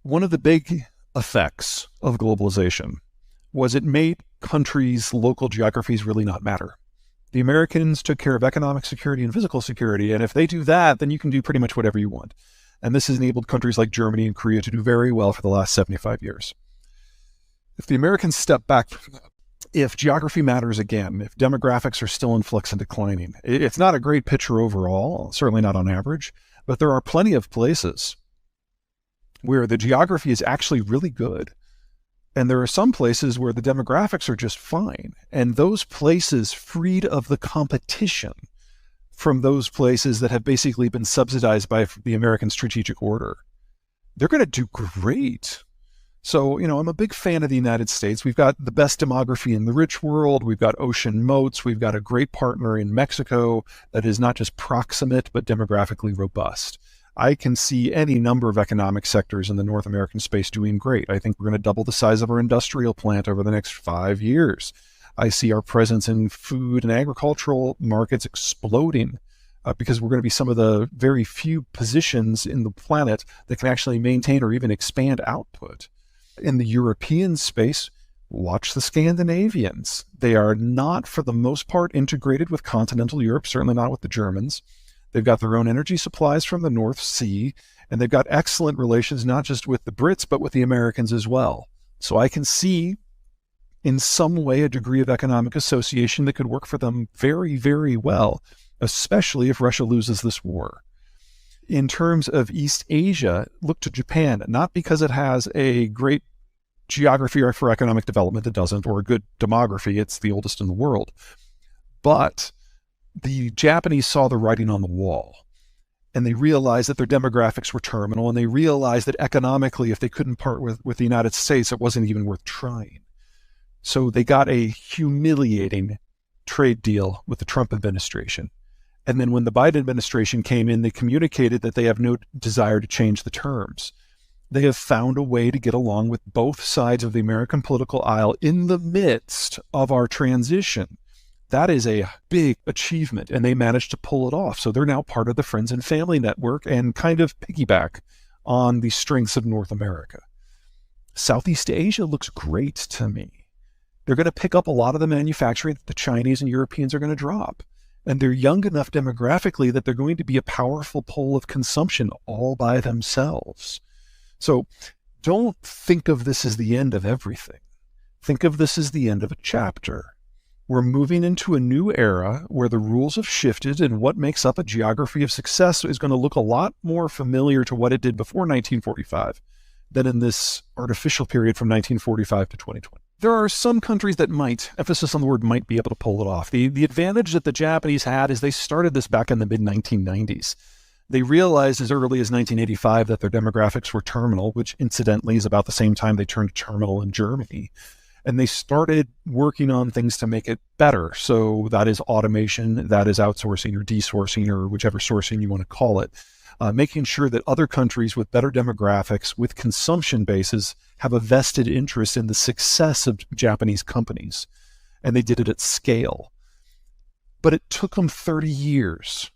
One of the big effects of globalization was it made countries' local geographies really not matter. The Americans took care of economic security and physical security, and if they do that, then you can do pretty much whatever you want. And this has enabled countries like Germany and Korea to do very well for the last 75 years. If the Americans step back from that, if geography matters again, if demographics are still in flux and declining, it's not a great picture overall, certainly not on average, but there are plenty of places where the geography is actually really good. And there are some places where the demographics are just fine. And those places, freed of the competition from those places that have basically been subsidized by the American strategic order, they're going to do great. So, I'm a big fan of the United States. We've got the best demography in the rich world. We've got ocean moats. We've got a great partner in Mexico that is not just proximate, but demographically robust. I can see any number of economic sectors in the North American space doing great. I think we're going to double the size of our industrial plant over the next 5 years. I see our presence in food and agricultural markets exploding because we're going to be some of the very few positions in the planet that can actually maintain or even expand output. In the European space, watch the Scandinavians. They are not, for the most part, integrated with continental Europe, certainly not with the Germans. They've got their own energy supplies from the North Sea, and they've got excellent relations, not just with the Brits, but with the Americans as well. So I can see, in some way, a degree of economic association that could work for them very, very well, especially if Russia loses this war. In terms of East Asia, look to Japan, not because it has a great geography or for economic development, it doesn't, or a good demography, it's the oldest in the world, but the Japanese saw the writing on the wall, and they realized that their demographics were terminal, and they realized that economically, if they couldn't part with the United States, it wasn't even worth trying. So they got a humiliating trade deal with the Trump administration. And then when the Biden administration came in, they communicated that they have no desire to change the terms. They have found a way to get along with both sides of the American political aisle in the midst of our transition. That is a big achievement, and they managed to pull it off. So they're now part of the Friends and Family Network and kind of piggyback on the strengths of North America. Southeast Asia looks great to me. They're going to pick up a lot of the manufacturing that the Chinese and Europeans are going to drop. And they're young enough demographically that they're going to be a powerful pole of consumption all by themselves. So don't think of this as the end of everything. Think of this as the end of a chapter. We're moving into a new era where the rules have shifted, and what makes up a geography of success is going to look a lot more familiar to what it did before 1945 than in this artificial period from 1945 to 2020. There are some countries that might, emphasis on the word might, be able to pull it off. The advantage that the Japanese had is they started this back in the mid-1990s. They realized as early as 1985 that their demographics were terminal, which incidentally is about the same time they turned terminal in Germany. And they started working on things to make it better. So that is automation, that is outsourcing or desourcing or whichever sourcing you want to call it. Making sure that other countries with better demographics, with consumption bases, have a vested interest in the success of Japanese companies. And they did it at scale. But it took them 30 years.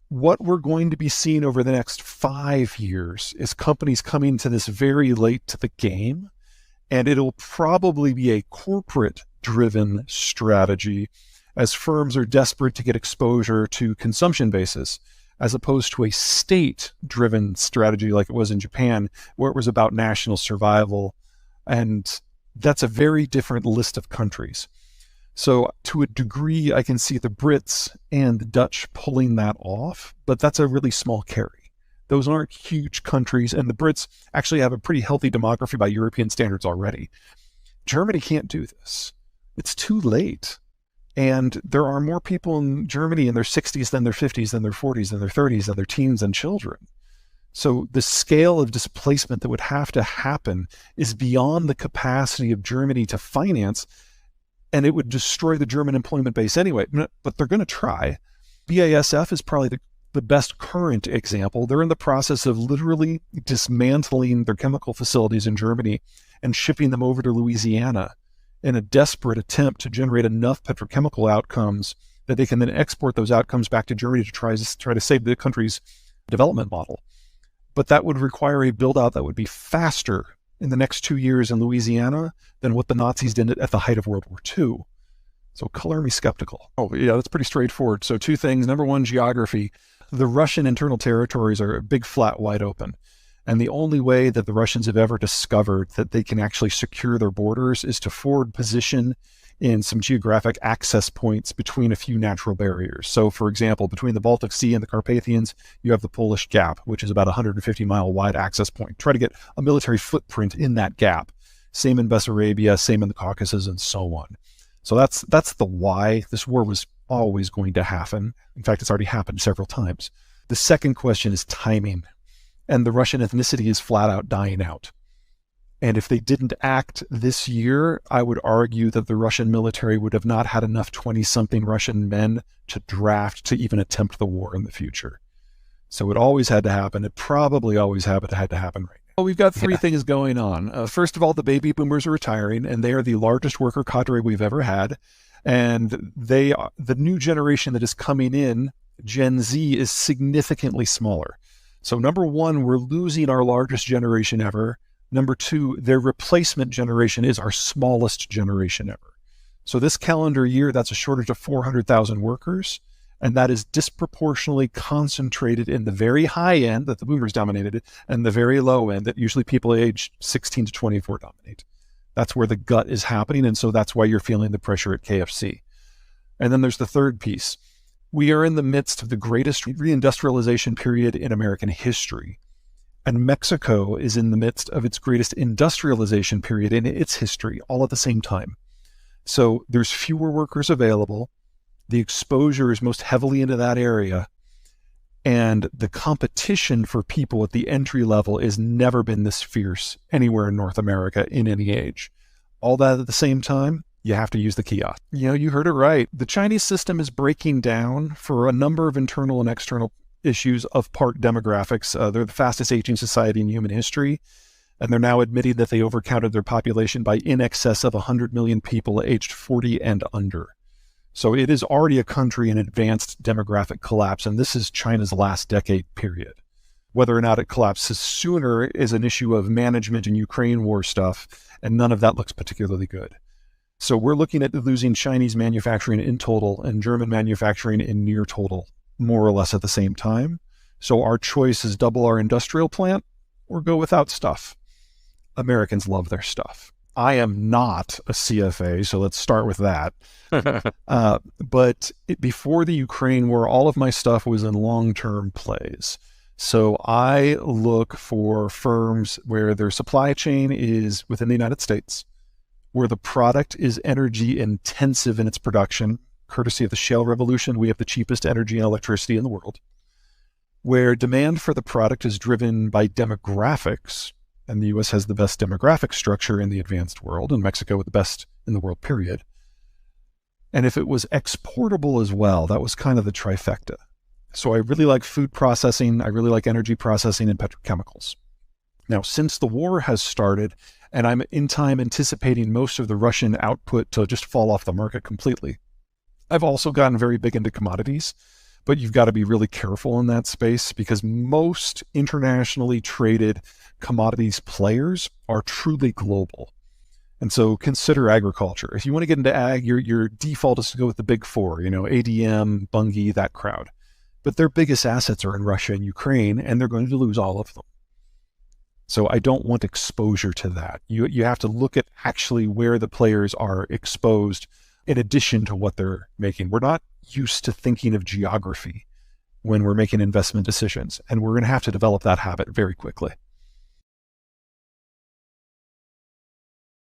What we're going to be seeing over the next 5 years is companies coming to this very late to the game. And it'll probably be a corporate-driven strategy as firms are desperate to get exposure to consumption bases, as opposed to a state-driven strategy like it was in Japan, where it was about national survival. And that's a very different list of countries. So to a degree, I can see the Brits and the Dutch pulling that off, but that's a really small carry. Those aren't huge countries, and the Brits actually have a pretty healthy demography by European standards already. Germany can't do this. It's too late. And there are more people in Germany in their 60s than their 50s, than their 40s, than their 30s, than their teens and children. So the scale of displacement that would have to happen is beyond the capacity of Germany to finance, and it would destroy the German employment base anyway. But they're going to try. BASF is probably the best current example. They're in the process of literally dismantling their chemical facilities in Germany and shipping them over to Louisiana in a desperate attempt to generate enough petrochemical outcomes that they can then export those outcomes back to Germany to try to save the country's development model. but that would require a build out that would be faster in the next 2 years in Louisiana than what the Nazis did at the height of World War II. So color me skeptical. Oh, yeah, that's pretty straightforward. So 2 things. Number 1, geography. The Russian internal territories are a big, flat, wide open. And the only way that the Russians have ever discovered that they can actually secure their borders is to forward position in some geographic access points between a few natural barriers. So, for example, between the Baltic Sea and the Carpathians, you have the Polish Gap, which is about a 150-mile wide access point. Try to get a military footprint in that gap. Same in Bessarabia, same in the Caucasus, and so on. So that's the why. This war was always going to happen. In fact, it's already happened several times. The second question is timing. And the Russian ethnicity is flat out dying out. And if they didn't act this year, I would argue that the Russian military would have not had enough 20-something Russian men to draft to even attempt the war in the future. So it always had to happen. It probably always had to happen right now. Well, we've got 3 things going on. First of all, the baby boomers are retiring, and they are the largest worker cadre we've ever had. And they are, the new generation that is coming in, Gen Z, is significantly smaller. So number 1, we're losing our largest generation ever. Number 2, their replacement generation is our smallest generation ever. So this calendar year, that's a shortage of 400,000 workers. And that is disproportionately concentrated in the very high end that the boomers dominated and the very low end that usually people aged 16 to 24 dominate. That's where the gut is happening. And so that's why you're feeling the pressure at KFC. And then there's the third piece. We are in the midst of the greatest reindustrialization period in American history. And Mexico is in the midst of its greatest industrialization period in its history, all at the same time. So there's fewer workers available. The exposure is most heavily into that area. And the competition for people at the entry level has never been this fierce anywhere in North America in any age. All that at the same time, you have to use the kiosk. You heard it right. The Chinese system is breaking down for a number of internal and external issues of part demographics. They're the fastest aging society in human history. And they're now admitting that they overcounted their population by in excess of 100 million people aged 40 and under. So it is already a country in advanced demographic collapse, and this is China's last decade period. Whether or not it collapses sooner is an issue of management and Ukraine war stuff, and none of that looks particularly good. So we're looking at losing Chinese manufacturing in total and German manufacturing in near total, more or less at the same time. So our choice is double our industrial plant or go without stuff. Americans love their stuff. I am not a CFA, so let's start with that. But before the Ukraine war, all of my stuff was in long-term plays. So I look for firms where their supply chain is within the United States, where the product is energy intensive in its production. Courtesy of the shale revolution, we have the cheapest energy and electricity in the world, where demand for the product is driven by demographics. And the U.S. has the best demographic structure in the advanced world, and Mexico the best in the world, period. And if it was exportable as well, that was kind of the trifecta. So I really like food processing, I really like energy processing and petrochemicals. Now, since the war has started, and I'm in time anticipating most of the Russian output to just fall off the market completely, I've also gotten very big into commodities. But you've got to be really careful in that space because most internationally traded commodities players are truly global. And so consider agriculture. If you want to get into ag, your default is to go with the big four, ADM, Bunge, that crowd. But their biggest assets are in Russia and Ukraine, and they're going to lose all of them. So I don't want exposure to that. You have to look at actually where the players are exposed in addition to what they're making. We're not used to thinking of geography when we're making investment decisions, and we're going to have to develop that habit very quickly.